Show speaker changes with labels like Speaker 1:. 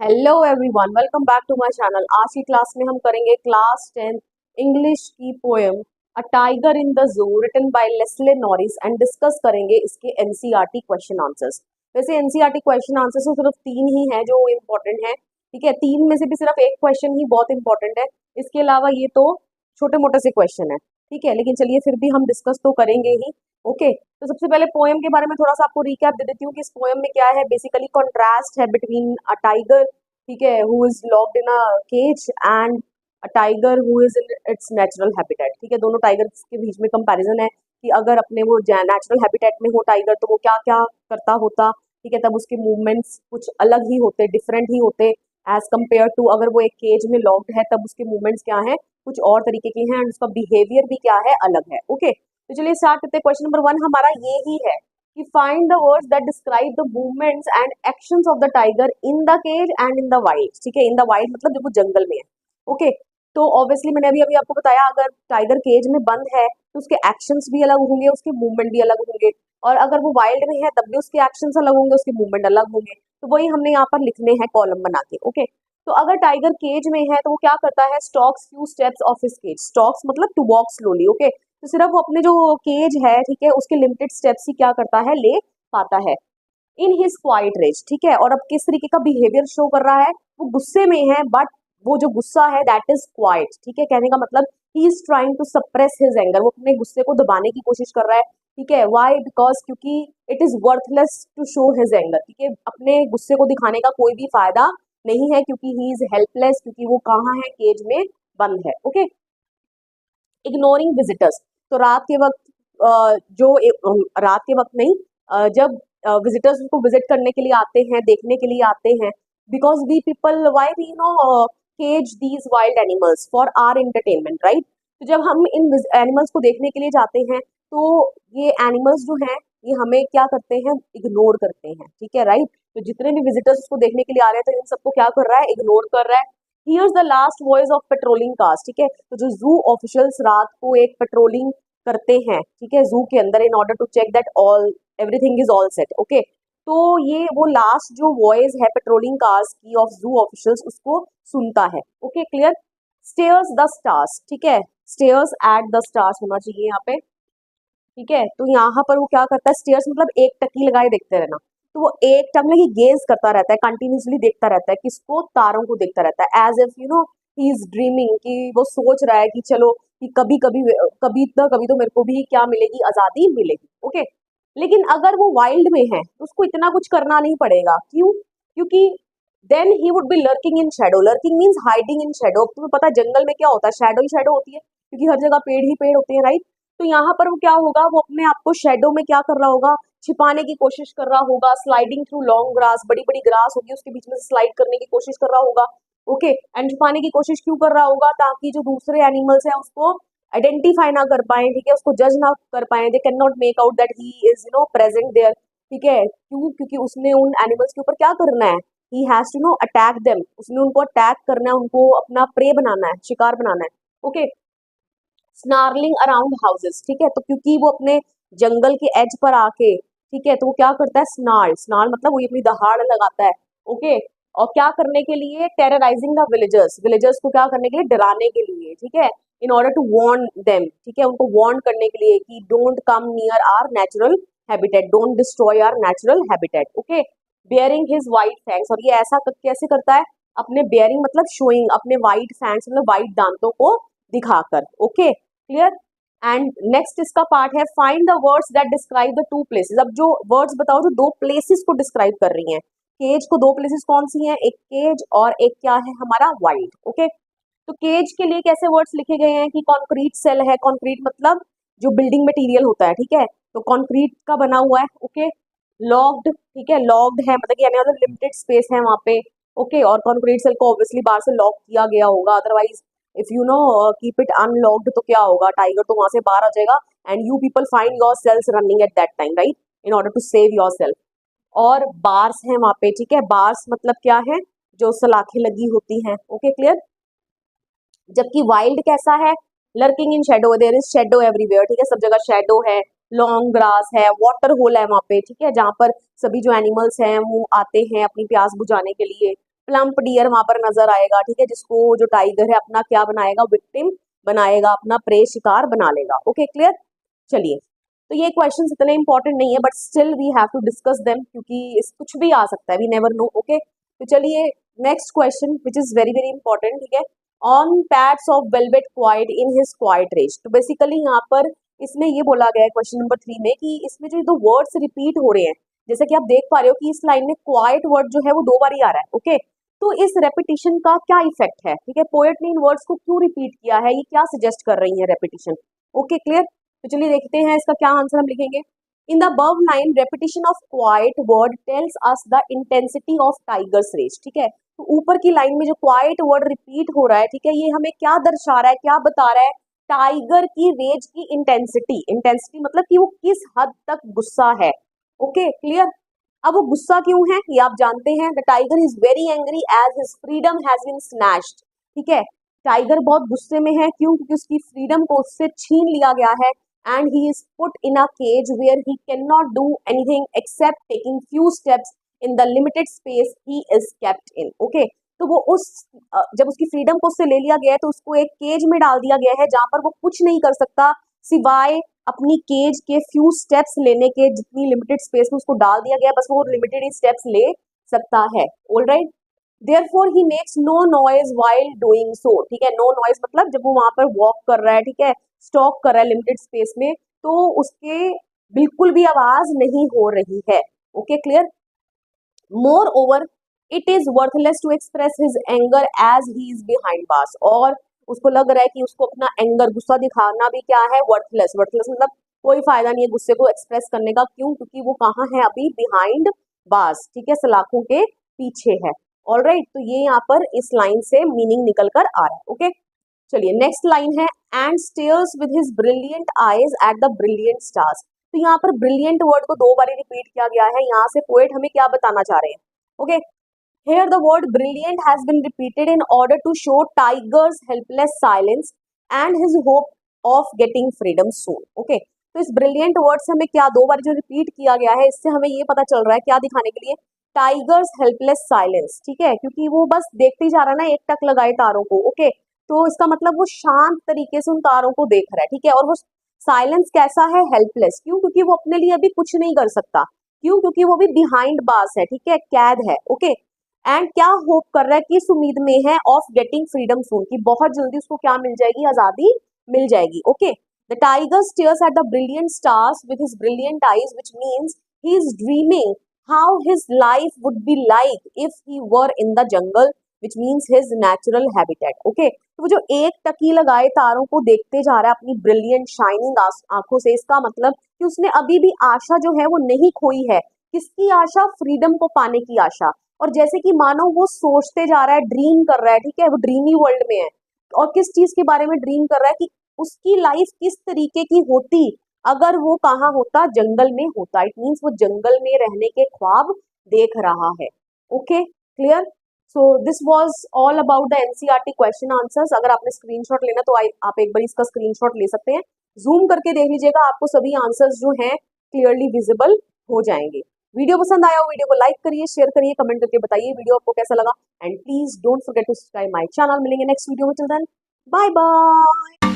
Speaker 1: Hello everyone, welcome back to my channel. आज की class में हम करेंगे क्लास 10 इंग्लिश की poem a tiger in the zoo written by Leslie Norris and discuss करेंगे इसके एनसीईआरटी क्वेश्चन आंसर्स। वैसे एनसीईआरटी क्वेश्चन आंसर्स तो सिर्फ 3 ही हैं जो इम्पोर्टेंट हैं, ठीक है। 3 में से भी सिर्फ एक क्वेश्चन ही बहुत इंपॉर्टेंट है, इसके अलावा ये तो छोटे मोटे से क्वेश्चन है, ठीक है। लेकिन चलिए फिर भी हम डिस्कस तो करेंगे ही। ओके, तो सबसे पहले पोएम के बारे में थोड़ा सा आपको रिकैप दे देती हूँ कि इस पोएम में क्या है। बेसिकली कॉन्ट्रास्ट है बिटवीन अ टाइगर, ठीक है, who is locked in a cage and a tiger who is in its natural habitat, ठीक है। दोनों टाइगर्स के बीच में कंपैरिजन है कि अगर अपने वो नेचुरल हैबिटेट में हो टाइगर तो वो क्या क्या करता होता, ठीक है। तब उसके मूवमेंट्स कुछ अलग ही होते, डिफरेंट ही होते एज कम्पेयर टू अगर वो एक केज में लॉक्ड है, तब उसके मूवमेंट्स क्या हैं, कुछ और तरीके के हैं, एंड उसका बिहेवियर भी क्या है, अलग है। ओके, तो चलिए स्टार्ट करते हैं। क्वेश्चन नंबर 1 हमारा ये ही है कि find the words that describe the movements and actions of the tiger in the cage and in the wild, ठीक है। इन द वाइल्ड मतलब जब वो जंगल में है। ओके, तो ऑब्वियसली मैंने अभी अभी आपको बताया, अगर टाइगर केज में बंद है तो उसके एक्शंस भी अलग होंगे, उसके मूवमेंट भी अलग होंगे, और अगर वो वाइल्ड में है तब भी उसके एक्शंस अलग होंगे, उसके मूवमेंट अलग होंगे। तो वही हमने यहाँ पर लिखने हैं कॉलम बना के। ओके, तो अगर टाइगर केज में है तो वो क्या करता है, stalks few steps of his cage. Stalks मतलब टू वॉक स्लोली। ओके, तो सिर्फ वो अपने जो केज है, ठीक है, उसके लिमिटेड स्टेप्स ही क्या करता है, ले पाता है। इन हिज क्वाइट रेज, ठीक है। और अब किस तरीके का बिहेवियर शो कर रहा है, वो गुस्से में है, बट वो जो गुस्सा है दैट इज क्वाइट, ठीक है। कहने का मतलब he is trying to suppress his anger, वो अपने गुस्से को दबाने की कोशिश कर रहा है, ठीक है। वाई, बिकॉज क्योंकि it is worthless to show his anger, ठीक है। अपने गुस्से को दिखाने का कोई भी फायदा नहीं है क्योंकि ही इज हेल्पलेस, क्योंकि वो कहाँ है, केज में बंद है। ओके, इग्नोरिंग विजिटर्स, तो रात के वक्त रात के वक्त नहीं, जब विजिटर्स उसको विजिट करने के लिए आते हैं, देखने के लिए आते हैं, because we people why we cage these wild animals for our entertainment, right. तो जब हम इन एनिमल्स को देखने के लिए जाते हैं तो ये एनिमल्स जो हैं ये हमें क्या करते हैं, इग्नोर करते हैं, ठीक है, राइट। तो जितने भी विजिटर्स उसको देखने के लिए आ रहे हैं तो इन सबको क्या कर रहा है, इग्नोर कर रहा है। Here's the last voice of patrolling cars, ठीक है। तो जो जू ऑफिशियल्स रात को एक पेट्रोलिंग करते हैं, ठीक है, जू के अंदर, in order to check that all everything is all set. Okay, तो ये वो लास्ट जो वॉइस है पेट्रोलिंग कार्स की ऑफ जू ऑफिशियल्स, उसको सुनता है। Okay, clear. Stares the stars, ठीक है, स्टेयर्स एट द स्टार्स होना चाहिए यहाँ पे, ठीक है। तो यहाँ पर वो क्या करता है, स्टेयर्स मतलब एक टकी लगाए देखते रहना, तो वो एक टक में ही गेज करता रहता है, कंटिन्यूसली देखता रहता है, किसको, तारों को देखता रहता है, as if he is dreaming, कि वो सोच रहा है कि चलो कि कभी कभी कभी तो मेरे को भी क्या मिलेगी, आजादी मिलेगी। ओके, लेकिन अगर वो वाइल्ड में है तो उसको इतना कुछ करना नहीं पड़ेगा। क्यों? क्योंकि then he would be lurking in shadow. Lurking means hiding in shadow. तुम्हें पता है जंगल में क्या होता है, शेडो ही शेडो होती है, क्योंकि हर जगह पेड़ ही पेड़ होते हैं, राइट। तो यहाँ पर वो क्या होगा, वो अपने आप को शेडो में क्या कर रहा होगा, छिपाने की कोशिश कर रहा होगा। स्लाइडिंग थ्रू लॉन्ग ग्रास, बड़ी बड़ी ग्रास होगी उसके बीच में से स्लाइड करने की कोशिश कर रहा होगा। ओके, एंड छुपाने की कोशिश क्यों कर रहा होगा, ताकि जो दूसरे एनिमल्स हैं उसको आइडेंटिफाई ना कर पाए, ठीक है, उसको जज ना कर पाए, they can not make out that he is present there, ठीक है। क्यों? क्योंकि उसने उन एनिमल्स के ऊपर क्या करना है, he has to attack them, उसने उनको अटैक करना है, उनको अपना प्रे बनाना है, शिकार बनाना है। ओके, स्नार्लिंग अराउंड हाउसेस, ठीक है। तो क्योंकि वो अपने जंगल के एज पर आके, ठीक है, तो वो क्या करता है, स्नार्ल, स्नार्ल मतलब वो अपनी दहाड़ लगाता है। ओके, और क्या करने के लिए, टेरराइजिंग द विलेजर्स, विलेजर्स को क्या करने के लिए, डराने के लिए, ठीक है, in order to warn them, ठीक है, उनको वार्न करने के लिए कि don't come near our natural habitat, don't destroy our natural habitat. Okay, baring his white fangs, और ये ऐसा कैसे करता है, अपने बेयरिंग मतलब शोइंग, अपने वाइट फैंग्स मतलब वाइट दांतों को दिखाकर। Okay, clear. एंड नेक्स्ट इसका पार्ट है find the words that describe the two places. अब जो वर्ड्स बताओ जो दो प्लेसेस को डिस्क्राइब कर रही हैं, केज को दो प्लेसेस कौन सी हैं, एक केज और एक क्या है हमारा, वाइल्ड। ओके, तो केज के लिए कैसे वर्ड्स लिखे गए हैं कि कॉन्क्रीट सेल है, कॉन्क्रीट मतलब जो बिल्डिंग मटेरियल होता है, ठीक है, तो कॉन्क्रीट का बना हुआ है। ओके, लॉक्ड, ठीक है, लॉक्ड है मतलब यानी मतलब लिमिटेड स्पेस है वहां पे। ओके, और कॉन्क्रीट सेल को ऑब्वियसली बाहर से लॉक किया गया होगा, otherwise if keep it unlocked तो क्या होगा, टाइगर तो वहां से बाहर आ जाएगा, and you people find yourselves running at that time, right, in order to save yourself. और बार्स है वहां पे, ठीक है, बार्स मतलब क्या है, जो सलाखें लगी होती हैं। Okay, clear. जबकि वाइल्ड कैसा है, lurking in shadow, there is shadow everywhere, ठीक है, सब जगह शेडो है, लॉन्ग ग्रास है, वाटर होल है वहां पे, ठीक है, जहां पर सभी जो एनिमल्स हैं वो आते हैं अपनी प्यास बुझाने के लिए। प्लम्प डियर वहां पर नजर आएगा, ठीक है, जिसको जो टाइगर है अपना क्या बनाएगा, विक्टिम बनाएगा, अपना प्रे शिकार बना लेगा। Okay clear. चलिए, तो ये क्वेश्चंस इतने इंपॉर्टेंट नहीं है, but still we have to discuss them, क्योंकि इस कुछ भी आ सकता है, वी नेवर नो। ओके, तो चलिए next question which is very very important, ठीक है। On pads of velvet quiet in his quiet rage. तो बेसिकली यहाँ पर इसमें ये बोला गया है क्वेश्चन नंबर 3 में कि इसमें जो दो वर्ड्स रिपीट हो रहे हैं, जैसे कि आप देख पा रहे हो कि इस लाइन में क्वाइट वर्ड जो है वो 2 बार ही आ रहा है। ओके, तो इस रेपिटिशन का क्या इफेक्ट है, ठीक है, पोएट ने इन वर्ड्स को क्यों रिपीट किया है, ये क्या सजेस्ट कर रही है रेपिटिशन। Okay clear. तो चलिए देखते हैं इसका क्या आंसर हम लिखेंगे। In the above line repetition of quiet word tells us the intensity of tiger's rage। ठीक है, तो ऊपर की लाइन में जो क्वाइट वर्ड रिपीट हो रहा है, ठीक है, ये हमें क्या दर्शा रहा है, क्या बता रहा है, टाइगर की रेज की इंटेंसिटी। इंटेंसिटी मतलब कि वो किस हद तक गुस्सा है। Okay clear. अब वो गुस्सा क्यों है ये आप जानते हैं। The tiger is very angry as his freedom has been snatched. ठीक है, टाइगर बहुत गुस्से में है, क्यों, क्योंकि उसकी फ्रीडम को उससे छीन लिया गया है। And he is put in a cage where he can not do anything except taking few steps in the limited space he is kept in. Okay, तो वो उस जब उसकी फ्रीडम को उससे ले लिया गया है, तो उसको एक केज में डाल दिया गया है जहां पर वो कुछ नहीं कर सकता सिवाय अपनी केज के फ्यू स्टेप्स लेने के। जितनी लिमिटेड स्पेस में उसको डाल दिया गया है, बस वो लिमिटेड ही स्टेप्स ले सकता है। Alright, therefore he makes no noise while doing so. ठीक है, नो नॉइज मतलब जब वो वहां पर वॉक कर रहा है, ठीक है, स्टॉक कर रहा है लिमिटेड स्पेस में, तो उसके बिल्कुल भी आवाज नहीं हो रही है। Okay clear. Moreover it is worthless to express his anger as he is behind bars. और उसको लग रहा है कि उसको अपना एंगर, गुस्सा दिखाना भी क्या है, वर्थलेस। वर्थलेस मतलब कोई फायदा नहीं है गुस्से को एक्सप्रेस करने का। क्यों, क्योंकि वो कहाँ है अभी, बिहाइंड बार्स, ठीक है, सलाखों के पीछे है। ऑलराइट, तो ये यहाँ पर इस लाइन से मीनिंग निकल कर आ रहा है। ओके, चलिए नेक्स्ट लाइन है, and stairs with his brilliant eyes at the brilliant stars. तो यहाँ पर ब्रिलियंट वर्ड को 2 बार रिपीट किया गया है। यहाँ से पोएट हमें क्या बताना चाह रहे हैं। Okay, here the word brilliant has been repeated in order to show Tiger's helpless silence and his hope of getting freedom soon। Okay, तो इस brilliant word से हमें क्या 2 बार जो रिपीट किया गया है, इससे हमें ये पता चल रहा है क्या दिखाने के लिए, टाइगर्स हेल्पलेस साइलेंस। ठीक है, क्योंकि वो बस देखते ही जा रहा है ना एक टक लगाए तारों को। ओके, तो इसका मतलब वो शांत तरीके से उन तारों को देख रहा है। ठीक है, और वो साइलेंस कैसा है, हेल्पलेस। क्यों, क्योंकि वो अपने लिए अभी कुछ नहीं कर सकता। क्यों, क्योंकि वो भी बिहाइंड बार्स है, ठीक है, कैद है। ओके, एंड क्या होप कर रहा है, किस उम्मीद में है, ऑफ गेटिंग फ्रीडम सून, की बहुत जल्दी उसको क्या मिल जाएगी, आजादी मिल जाएगी। Okay, the tiger stairs at the brilliant stars with his brilliant eyes, which means he is dreaming how his life would be like if he were in the jungle, which means his natural habitat. Okay, तो वो जो एक टकी लगाए तारों को देखते जा रहा है अपनी ब्रिलियंट शाइनिंग आंखों से, इसका मतलब कि उसने अभी भी आशा जो है वो नहीं खोई है। किसकी आशा, फ्रीडम को पाने की आशा। और जैसे कि मानो वो सोचते जा रहा है, ड्रीम कर रहा है, ठीक है, वो ड्रीमी वर्ल्ड में है। और किस चीज के बारे में ड्रीम कर रहा है, कि उसकी लाइफ किस तरीके की होती अगर वो कहाँ होता, जंगल में होता। इट मीन्स वो जंगल में रहने के ख्वाब देख रहा है। Okay clear. So this was all about the NCERT question answers. अगर आपने स्क्रीनशॉट लेना तो आप एक बार इसका स्क्रीनशॉट ले सकते हैं, जूम करके देख लीजिएगा, आपको सभी आंसर्स जो हैं क्लियरली विजिबल हो जाएंगे। वीडियो पसंद आया हो, वीडियो को लाइक करिए, शेयर करिए, कमेंट करके बताइए वीडियो आपको कैसा लगा। And please don't forget to subscribe my channel. मिलेंगे नेक्स्ट वीडियो में, टिल देन बाय बाय।